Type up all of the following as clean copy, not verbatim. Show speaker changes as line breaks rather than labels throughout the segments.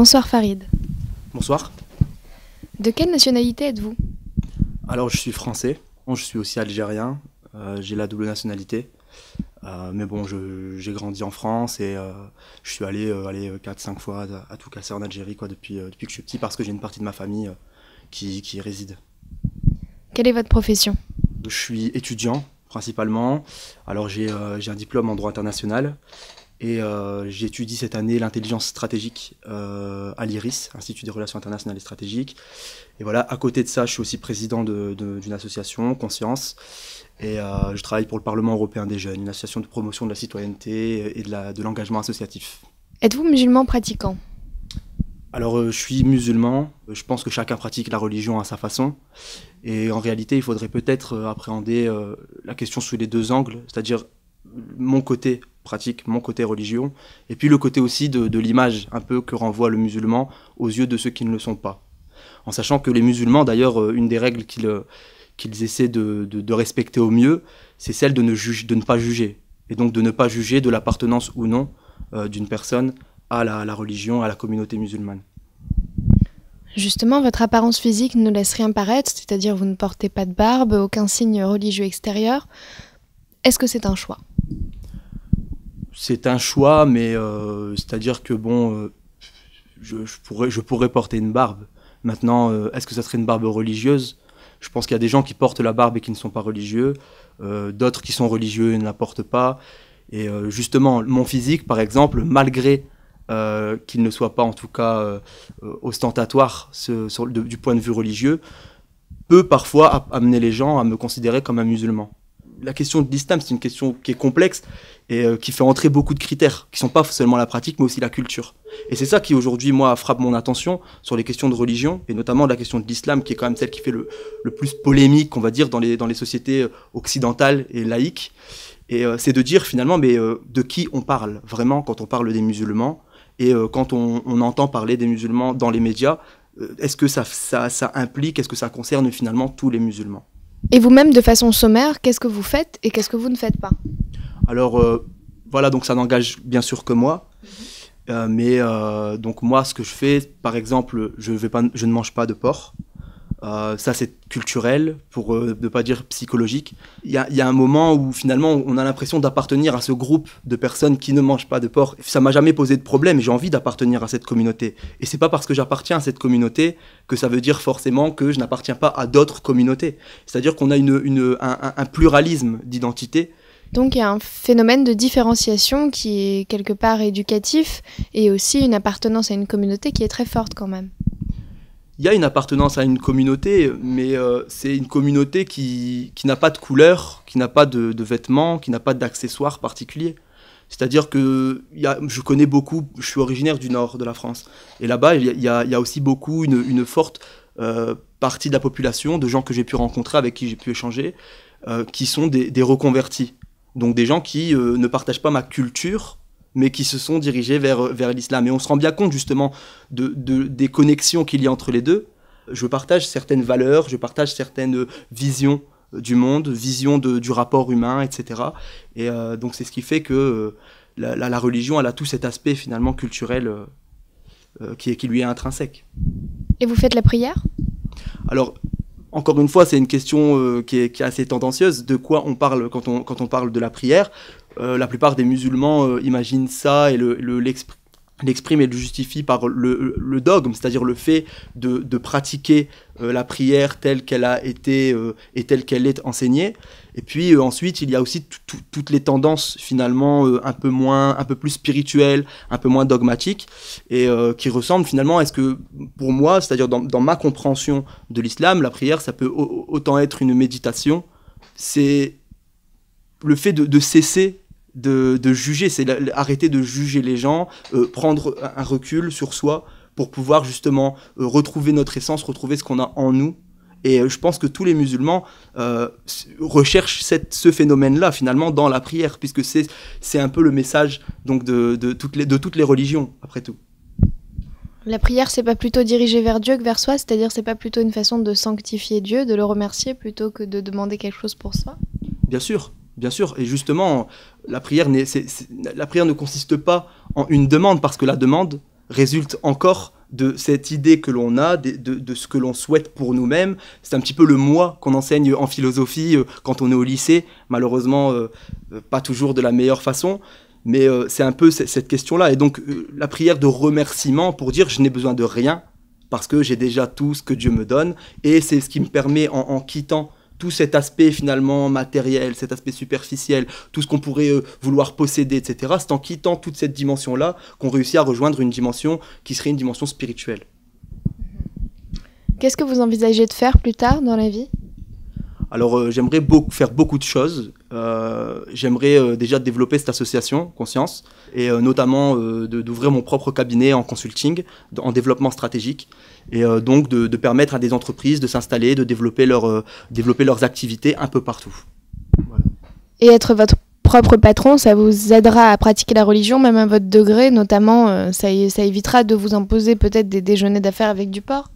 Bonsoir Farid.
Bonsoir.
De quelle nationalité êtes-vous?
Alors je suis français, je suis aussi algérien, j'ai la double nationalité. Mais bon, j'ai grandi en France et je suis allé 4-5 fois à tout casser en Algérie quoi, depuis que je suis petit parce que j'ai une partie de ma famille qui y réside.
Quelle est votre profession?
Je suis étudiant principalement, alors j'ai un diplôme en droit international et j'étudie cette année l'intelligence stratégique à l'IRIS, Institut des relations internationales et stratégiques. Et voilà, à côté de ça, je suis aussi président d'une association, Conscience, et je travaille pour le Parlement européen des jeunes, une association de promotion de la citoyenneté et de l'engagement associatif.
Êtes-vous musulman pratiquant?
Alors, je suis musulman, je pense que chacun pratique la religion à sa façon, et en réalité, il faudrait peut-être appréhender la question sous les deux angles, c'est-à-dire mon côté pratique, mon côté religion, et puis le côté aussi de l'image un peu que renvoie le musulman aux yeux de ceux qui ne le sont pas. En sachant que les musulmans, d'ailleurs, une des règles qu'ils essaient de respecter au mieux, c'est celle de ne pas juger, et donc de ne pas juger de l'appartenance ou non d'une personne à la religion, à la communauté musulmane.
Justement, votre apparence physique ne laisse rien paraître, c'est-à-dire vous ne portez pas de barbe, aucun signe religieux extérieur. Est-ce que c'est un choix?
C'est un choix, mais c'est-à-dire que bon, je pourrais porter une barbe. Maintenant, est-ce que ça serait une barbe religieuse? Je pense qu'il y a des gens qui portent la barbe et qui ne sont pas religieux, d'autres qui sont religieux et ne la portent pas. Et justement, mon physique, par exemple, malgré qu'il ne soit pas en tout cas ostentatoire du point de vue religieux, peut parfois amener les gens à me considérer comme un musulman. La question de l'islam, c'est une question qui est complexe et qui fait entrer beaucoup de critères, qui ne sont pas seulement la pratique, mais aussi la culture. Et c'est ça qui, aujourd'hui, moi, frappe mon attention sur les questions de religion, et notamment la question de l'islam, qui est quand même celle qui fait le plus polémique, on va dire, dans les sociétés occidentales et laïques. Et c'est de dire, finalement, mais de qui on parle, vraiment, quand on parle des musulmans, et quand on entend parler des musulmans dans les médias, est-ce que ça implique, est-ce que ça concerne, finalement, tous les musulmans?
Et vous-même, de façon sommaire, qu'est-ce que vous faites et qu'est-ce que vous ne faites pas?
Alors, voilà, donc ça n'engage bien sûr que moi. Mais donc moi, ce que je fais, par exemple, je ne mange pas de porc. Ça, c'est culturel, pour ne pas dire psychologique. Il y a un moment où, finalement, on a l'impression d'appartenir à ce groupe de personnes qui ne mangent pas de porc. Ça m'a jamais posé de problème, et j'ai envie d'appartenir à cette communauté. Et c'est pas parce que j'appartiens à cette communauté que ça veut dire forcément que je n'appartiens pas à d'autres communautés. C'est-à-dire qu'on a un pluralisme d'identité.
Donc il y a un phénomène de différenciation qui est quelque part éducatif, et aussi une appartenance à une communauté qui est très forte quand même.
Il y a une appartenance à une communauté, mais c'est une communauté qui n'a pas de couleur, qui n'a pas de vêtements, qui n'a pas d'accessoires particuliers. C'est-à-dire que je connais beaucoup, je suis originaire du nord de la France, et là-bas il y a aussi beaucoup, une forte partie de la population, de gens que j'ai pu rencontrer, avec qui j'ai pu échanger, qui sont des reconvertis. Donc des gens qui ne partagent pas ma culture, mais qui se sont dirigés vers l'islam. Et on se rend bien compte justement des connexions qu'il y a entre les deux. Je partage certaines valeurs, je partage certaines visions du monde, visions du rapport humain, etc. Et donc c'est ce qui fait que la religion, elle a tout cet aspect finalement culturel qui lui est intrinsèque.
Et vous faites la prière?
Alors, encore une fois, c'est une question qui est assez tendancieuse. De quoi on parle quand on parle de la prière? La plupart des musulmans imaginent ça et l'expriment et le justifient par le dogme, c'est-à-dire le fait de pratiquer la prière telle qu'elle a été et telle qu'elle est enseignée. Et puis ensuite, il y a aussi toutes les tendances finalement un peu plus spirituelles, un peu moins dogmatiques, et qui ressemblent finalement à ce que, pour moi, c'est-à-dire dans ma compréhension de l'islam, la prière, ça peut autant être une méditation. C'est le fait de cesser de juger, c'est arrêter de juger les gens, prendre un recul sur soi pour pouvoir justement retrouver notre essence, retrouver ce qu'on a en nous. Et je pense que tous les musulmans recherchent ce phénomène-là finalement dans la prière, puisque c'est un peu le message donc, de toutes les religions, après tout.
La prière, c'est pas plutôt dirigé vers Dieu que vers soi, c'est-à-dire c'est pas plutôt une façon de sanctifier Dieu, de le remercier plutôt que de demander quelque chose pour soi?
Bien sûr. Bien sûr, et justement, la prière ne consiste pas en une demande, parce que la demande, résulte encore de cette idée que l'on a, de ce que l'on souhaite pour nous-mêmes. C'est un petit peu le moi qu'on enseigne en philosophie quand on est au lycée, malheureusement pas toujours de la meilleure façon, mais c'est un peu cette question-là. Et donc la prière de remerciement pour dire je n'ai besoin de rien, parce que j'ai déjà tout ce que Dieu me donne, et c'est ce qui me permet en quittant tout cet aspect finalement matériel, cet aspect superficiel, tout ce qu'on pourrait vouloir posséder, etc. C'est en quittant toute cette dimension-là qu'on réussit à rejoindre une dimension qui serait une dimension spirituelle.
Qu'est-ce que vous envisagez de faire plus tard dans la vie ?
Alors j'aimerais faire beaucoup de choses. J'aimerais déjà développer cette association Conscience et notamment d'ouvrir mon propre cabinet en consulting, en développement stratégique et donc de permettre à des entreprises de s'installer, de développer leurs activités un peu partout. Voilà.
Et être votre propre patron, ça vous aidera à pratiquer la religion, même à votre degré, notamment ça évitera de vous imposer peut-être des déjeuners d'affaires avec du porc ?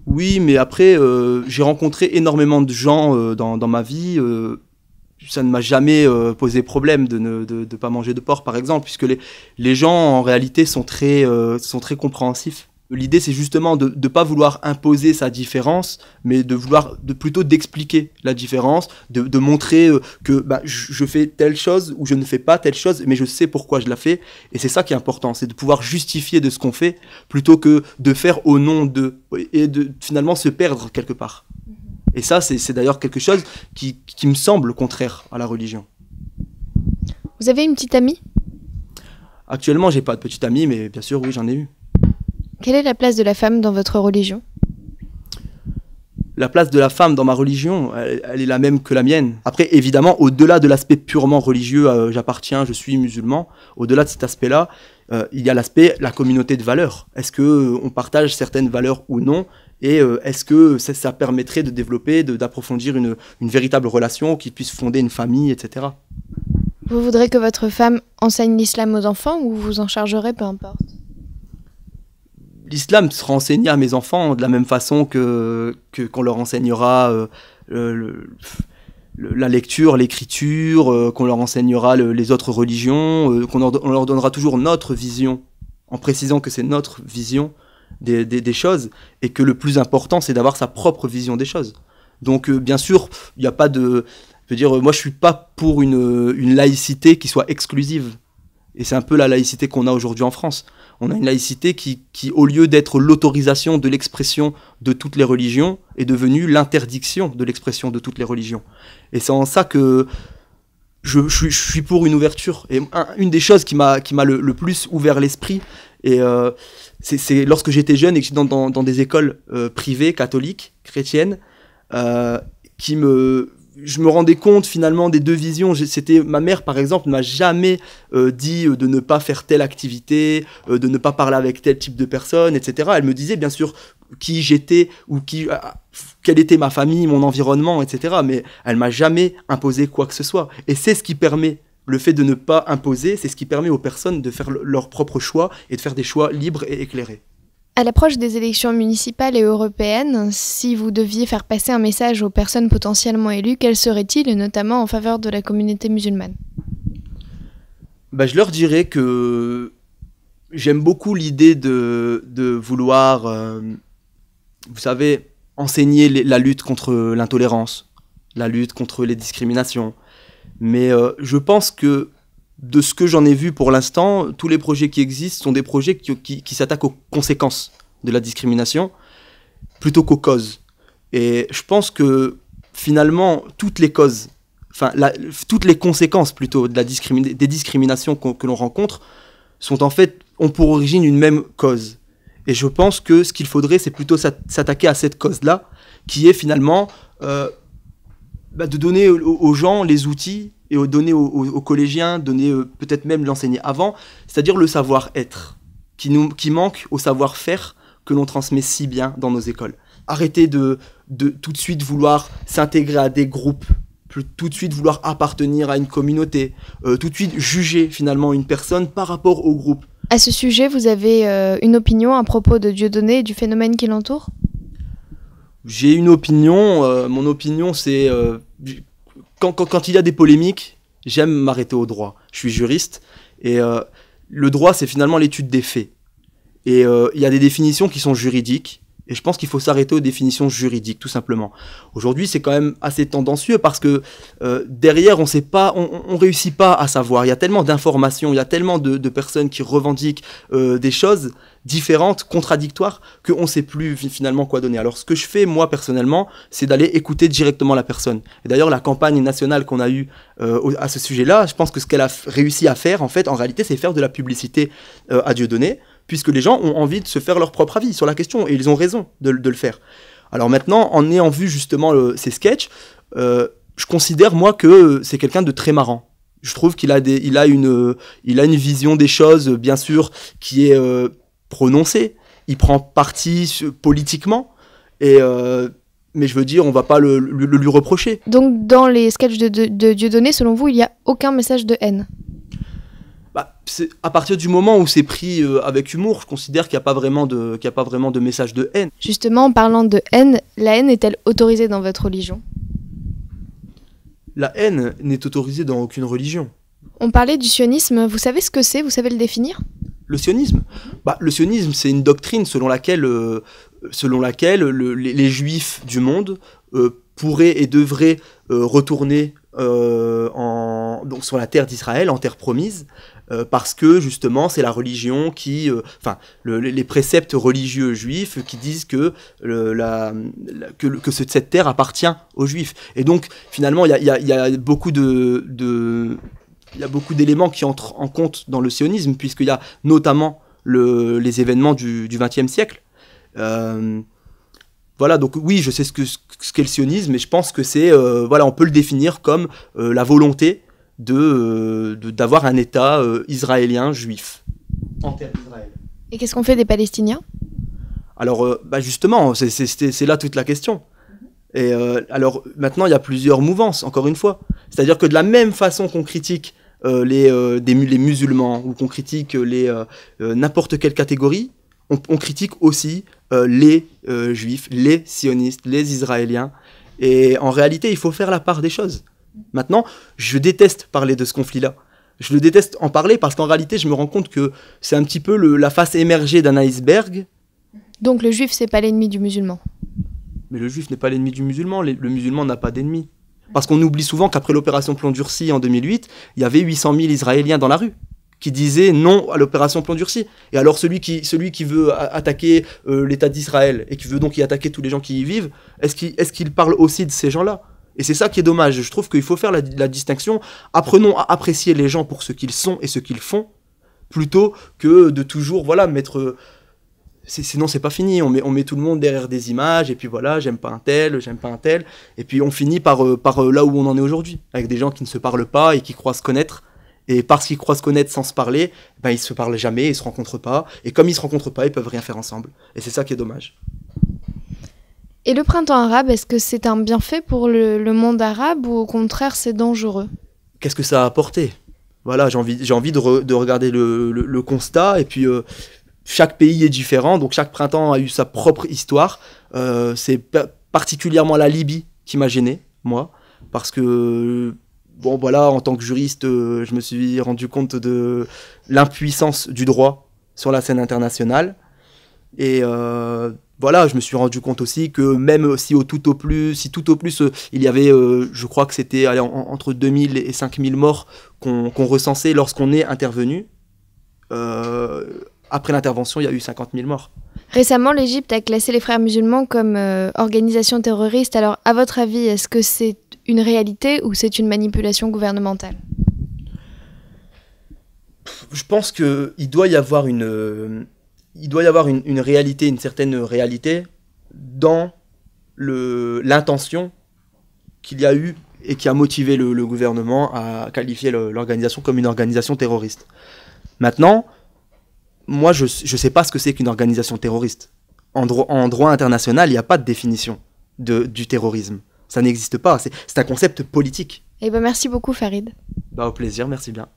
Oui, mais après, j'ai rencontré énormément de gens dans ma vie. Ça ne m'a jamais posé problème de ne pas manger de porc, par exemple, puisque les gens, en réalité, sont très compréhensifs. L'idée, c'est justement de ne pas vouloir imposer sa différence, mais plutôt d'expliquer la différence, de montrer que je fais telle chose ou je ne fais pas telle chose, mais je sais pourquoi je la fais. Et c'est ça qui est important, c'est de pouvoir justifier de ce qu'on fait, plutôt que de faire au nom de, et de finalement se perdre quelque part. Et ça, c'est d'ailleurs quelque chose qui me semble contraire à la religion.
Vous avez une petite amie ?
Actuellement, j'ai pas de petite amie, mais bien sûr, oui, j'en ai eu.
Quelle est la place de la femme dans votre religion ?
La place de la femme dans ma religion, elle est la même que la mienne. Après, évidemment, au-delà de l'aspect purement religieux, je suis musulman, au-delà de cet aspect-là, il y a l'aspect, la communauté de valeurs. Est-ce qu'on partage certaines valeurs ou non ? Et est-ce que ça permettrait de développer, d'approfondir une véritable relation qui puisse fonder une famille, etc.
Vous voudrez que votre femme enseigne l'islam aux enfants ou vous vous en chargerez, peu importe ?
L'islam sera enseigné à mes enfants de la même façon qu'on leur enseignera la lecture, l'écriture, qu'on leur enseignera les autres religions, on leur donnera toujours notre vision, en précisant que c'est notre vision des choses, et que le plus important, c'est d'avoir sa propre vision des choses. Donc, bien sûr, il n'y a pas de... Je veux dire, moi, je ne suis pas pour une laïcité qui soit exclusive. Et c'est un peu la laïcité qu'on a aujourd'hui en France. On a une laïcité qui, au lieu d'être l'autorisation de l'expression de toutes les religions, est devenue l'interdiction de l'expression de toutes les religions. Et c'est en ça que je suis pour une ouverture. Et une des choses qui m'a le plus ouvert l'esprit, et c'est lorsque j'étais jeune et que j'étais dans des écoles privées, catholiques, chrétiennes, je me rendais compte finalement des deux visions. Ma mère, par exemple, ne m'a jamais dit de ne pas faire telle activité, de ne pas parler avec tel type de personne, etc. Elle me disait bien sûr qui j'étais ou quelle était ma famille, mon environnement, etc. Mais elle m'a jamais imposé quoi que ce soit. Et c'est ce qui permet, le fait de ne pas imposer, c'est ce qui permet aux personnes de faire leur propre choix et de faire des choix libres et éclairés.
À l'approche des élections municipales et européennes, si vous deviez faire passer un message aux personnes potentiellement élues, quel serait-il, et notamment en faveur de la communauté musulmane ?
Je leur dirais que j'aime beaucoup l'idée de vouloir, vous savez, enseigner la lutte contre l'intolérance, la lutte contre les discriminations. Mais je pense que de ce que j'en ai vu pour l'instant, tous les projets qui existent sont des projets qui s'attaquent aux conséquences de la discrimination plutôt qu'aux causes. Et je pense que finalement, toutes les causes, toutes les conséquences plutôt des discriminations que l'on rencontre ont pour origine une même cause. Et je pense que ce qu'il faudrait, c'est plutôt s'attaquer à cette cause-là, qui est finalement de donner aux gens les outils et donner aux collégiens, peut-être même l'enseigner avant, c'est-à-dire le savoir-être, qui manque au savoir-faire que l'on transmet si bien dans nos écoles. Arrêtez de tout de suite vouloir s'intégrer à des groupes, tout de suite vouloir appartenir à une communauté, tout de suite juger finalement une personne par rapport au groupe.
À ce sujet, vous avez une opinion à propos de Dieudonné et du phénomène qui l'entoure ?
J'ai une opinion, mon opinion c'est... Quand il y a des polémiques, j'aime m'arrêter au droit. Je suis juriste et le droit, c'est finalement l'étude des faits. Et il y a des définitions qui sont juridiques. Et je pense qu'il faut s'arrêter aux définitions juridiques, tout simplement. Aujourd'hui, c'est quand même assez tendancieux parce que derrière, on réussit pas à savoir. Il y a tellement d'informations, il y a tellement de personnes qui revendiquent des choses différentes, contradictoires, qu'on ne sait plus finalement quoi donner. Alors, ce que je fais, moi, personnellement, c'est d'aller écouter directement la personne. Et d'ailleurs, la campagne nationale qu'on a eue à ce sujet-là, je pense que ce qu'elle a réussi à faire, en fait, en réalité, c'est faire de la publicité à Dieudonné, puisque les gens ont envie de se faire leur propre avis sur la question, et ils ont raison de le faire. Alors maintenant, en ayant vu justement ces sketchs, je considère, moi, que c'est quelqu'un de très marrant. Je trouve qu'il a une vision des choses, bien sûr, qui est prononcée. Il prend parti politiquement, mais je veux dire, on va pas le lui reprocher.
Donc dans les sketchs de Dieudonné, selon vous, il n'y a aucun message de haine?
À partir du moment où c'est pris avec humour, je considère qu'il n'y a pas vraiment de message de haine.
Justement, en parlant de haine, la haine est-elle autorisée dans votre religion?
La haine n'est autorisée dans aucune religion.
On parlait du sionisme, vous savez ce que c'est? Vous savez le définir?
Le sionisme? Le sionisme, c'est une doctrine selon laquelle les juifs du monde pourraient et devraient retourner donc sur la terre d'Israël, en terre promise, parce que justement c'est la religion qui, les préceptes religieux juifs qui disent que cette terre appartient aux juifs. Et donc finalement il y a beaucoup d'éléments qui entrent en compte dans le sionisme, puisqu'il y a notamment les événements du XXe siècle. Voilà, donc oui, je sais ce qu'est le sionisme, mais je pense que c'est, on peut le définir comme la volonté d'avoir un État israélien juif en terre d'Israël.
Et qu'est-ce qu'on fait des Palestiniens?
Alors, justement, c'est là toute la question. Et alors, maintenant, il y a plusieurs mouvances, encore une fois. C'est-à-dire que de la même façon qu'on critique les musulmans, ou qu'on critique n'importe quelle catégorie, on critique aussi les juifs, les sionistes, les israéliens. Et en réalité, il faut faire la part des choses. Maintenant, je déteste parler de ce conflit-là. Je le déteste en parler parce qu'en réalité, je me rends compte que c'est un petit peu la face émergée d'un iceberg. Donc
le juif, c'est pas l'ennemi du musulman?
Mais le juif n'est pas l'ennemi du musulman. Le musulman n'a pas d'ennemi. Parce qu'on oublie souvent qu'après l'opération Plomb Durci en 2008, il y avait 800 000 Israéliens dans la rue qui disaient non à l'opération Plomb Durci. Et alors celui qui veut attaquer l'État d'Israël et qui veut donc y attaquer tous les gens qui y vivent, est-ce qu'il parle aussi de ces gens-là? Et c'est ça qui est dommage. Je trouve qu'il faut faire la distinction. Apprenons à apprécier les gens pour ce qu'ils sont et ce qu'ils font, plutôt que de toujours mettre... Sinon, c'est pas fini. On met tout le monde derrière des images, et puis voilà, j'aime pas un tel, et puis on finit par là où on en est aujourd'hui, avec des gens qui ne se parlent pas et qui croient se connaître. Et parce qu'ils croient se connaître sans se parler, ils se parlent jamais, ils se rencontrent pas. Et comme ils se rencontrent pas, ils peuvent rien faire ensemble. Et c'est ça qui est dommage.
Et le printemps arabe, est-ce que c'est un bienfait pour le monde arabe, ou au contraire c'est dangereux?
Qu'est-ce que ça a apporté? Voilà, j'ai envie de regarder le constat, et puis chaque pays est différent, donc chaque printemps a eu sa propre histoire. C'est particulièrement la Libye qui m'a gêné, moi, parce que, en tant que juriste, je me suis rendu compte de l'impuissance du droit sur la scène internationale, et je me suis rendu compte aussi que même si tout au plus, il y avait, je crois que c'était entre 2000 et 5000 morts qu'on recensait lorsqu'on est intervenu, après l'intervention, il y a eu 50 000 morts.
Récemment, l'Égypte a classé les Frères musulmans comme organisation terroriste. Alors, à votre avis, est-ce que c'est une réalité ou c'est une manipulation gouvernementale?
Je pense qu'il doit y avoir une réalité, une certaine réalité dans l'intention qu'il y a eu et qui a motivé le gouvernement à qualifier l'organisation comme une organisation terroriste. Maintenant, moi, je ne sais pas ce que c'est qu'une organisation terroriste. En droit international, il n'y a pas de définition du terrorisme. Ça n'existe pas, c'est un concept politique.
Merci beaucoup Farid.
Au plaisir, merci bien.